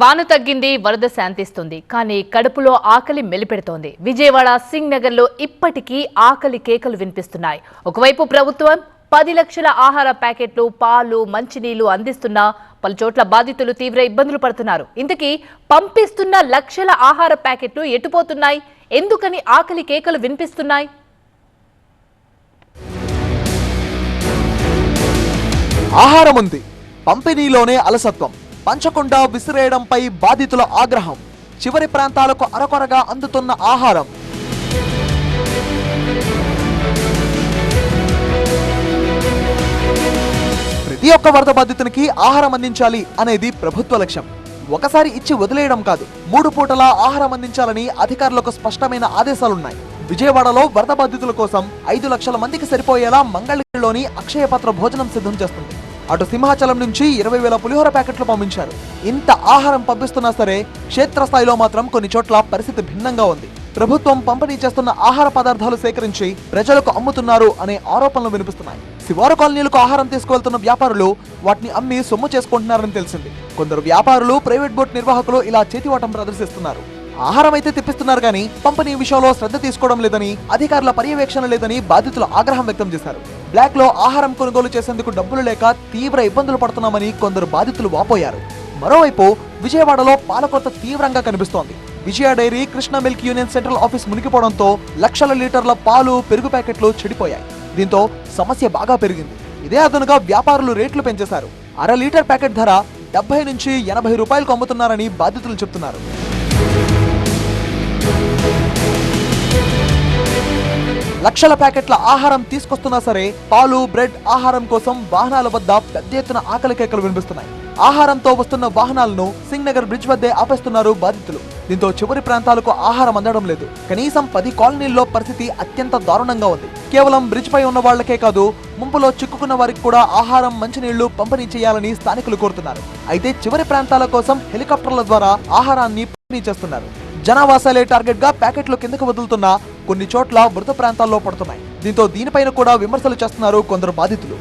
వాన తగ్గింది, వరద శాంతిస్తుంది. కానీ కడుపులో ఆకలి మెలిపెడుతోంది. విజయవాడ సింగ్ నగర్ లో ఇప్పటికీ ఆకలి కేకలు వినిపిస్తున్నాయి. ఒకవైపు ప్రభుత్వం 10 లక్షల ఆహార ప్యాకెట్లు, పాలు, మంచినీళ్లు అందిస్తున్నా పలు చోట్ల బాధితులు తీవ్ర ఇబ్బందులు పడుతున్నారు. ఇంతకీ పంపిస్తున్న లక్షల ఆహార ప్యాకెట్లు ఎటుపోతున్నాయి? ఎందుకని ఆకలి కేకలు వినిపిస్తున్నాయి? ఆహారం ఉంది, పంపిణీలోనే అలసత్వం. పంచకుండా విసిరేయడంపై బాధితుల ఆగ్రహం. చివరి ప్రాంతాలకు అరకొరగా అందుతున్న ఆహారం. ప్రతి ఒక్క వరద బాధితునికి ఆహారం అందించాలి అనేది ప్రభుత్వ లక్ష్యం. ఒకసారి ఇచ్చి వదిలేయడం కాదు, 3 పూటలా ఆహారం అందించాలని అధికారులకు స్పష్టమైన ఆదేశాలున్నాయి. విజయవాడలో వరద బాధితుల కోసం 5 లక్షల మందికి సరిపోయేలా మంగళగిరిలోని అక్షయపత్ర భోజనం సిద్ధం చేస్తుంది. అటు సింహాచలం నుంచి 20,000 పులిహోర ప్యాకెట్లు పంపించారు. ఇంత ఆహారం పంపిస్తున్నా సరే క్షేత్రస్థాయిలో మాత్రం కొన్ని చోట్ల పరిస్థితి భిన్నంగా ఉంది. ప్రభుత్వం పంపిణీ చేస్తున్న ఆహార పదార్థాలు సేకరించి ప్రజలకు అమ్ముతున్నారు అనే ఆరోపణలు వినిపిస్తున్నాయి. శివారు కాలనీలకు ఆహారం తీసుకువెళ్తున్న వ్యాపారులు వాటిని అమ్మి సొమ్ము చేసుకుంటున్నారని తెలిసింది. కొందరు వ్యాపారులు, ప్రైవేట్ బోట్ నిర్వాహకులు ఇలా చేతివాటం ప్రదర్శిస్తున్నారు. ఆహారం అయితే తెప్పిస్తున్నారు కానీ పంపిణీ విషయంలో శ్రద్ధ తీసుకోవడం లేదని, అధికారుల పర్యవేక్షణ లేదని బాధితులు ఆగ్రహం వ్యక్తం చేశారు. బ్లాక్ లో ఆహారం కొనుగోలు చేసేందుకు డబ్బులు లేక తీవ్ర ఇబ్బందులు పడుతున్నామని కొందరు బాధితులు వాపోయారు. మరోవైపు విజయవాడలో పాలకొరత తీవ్రంగా కనిపిస్తోంది. Vijaya dairy, Krishna milk union central office మునిగిపోవడంతో లక్షల లీటర్ల పాలు, పెరుగు ప్యాకెట్లు చెడిపోయాయి. దీంతో సమస్య బాగా పెరిగింది. ఇదే అదనుగా వ్యాపారులు రేట్లు పెంచేశారు. 1/2 లీటర్ ప్యాకెట్ ధర 70 నుంచి 80 రూపాయలకు అమ్ముతున్నారని బాధితులు చెబుతున్నారు. లక్షల ప్యాకెట్ల ఆహారం తీసుకొస్తున్నా సరే పాలు, బ్రెడ్, ఆహారం కోసం వాహనాల వద్ద పెద్ద ఎత్తున ఆకలి కేకలు వినిపిస్తున్నాయి. ఆహారంతో వస్తున్న వాహనాలను సింగ్ నగర్ బ్రిడ్జ్ వద్దే ఆపేస్తున్నారు బాధితులు. దీంతో చివరి ప్రాంతాలకు ఆహారం అందడం లేదు. కనీసం 10 కాలనీల్లో పరిస్థితి అత్యంత దారుణంగా ఉంది. కేవలం బ్రిడ్జ్ పై ఉన్న వాళ్లకే కాదు, ముంపులో చిక్కుకున్న వారికి కూడా ఆహారం, మంచినీళ్లు పంపిణీ చేయాలని స్థానికులు కోరుతున్నారు. అయితే చివరి ప్రాంతాల కోసం హెలికాప్టర్ల ద్వారా ఆహారాన్ని పంపిణీ చేస్తున్నారు. జనావాసాలే టార్గెట్ గా ప్యాకెట్లు కిందకు వదులుతున్నా కొన్ని చోట్ల మృత ప్రాంతాల్లో పడుతున్నాయి. దీంతో దీనిపైన కూడా విమర్శలు చేస్తున్నారు కొందరు బాధితులు.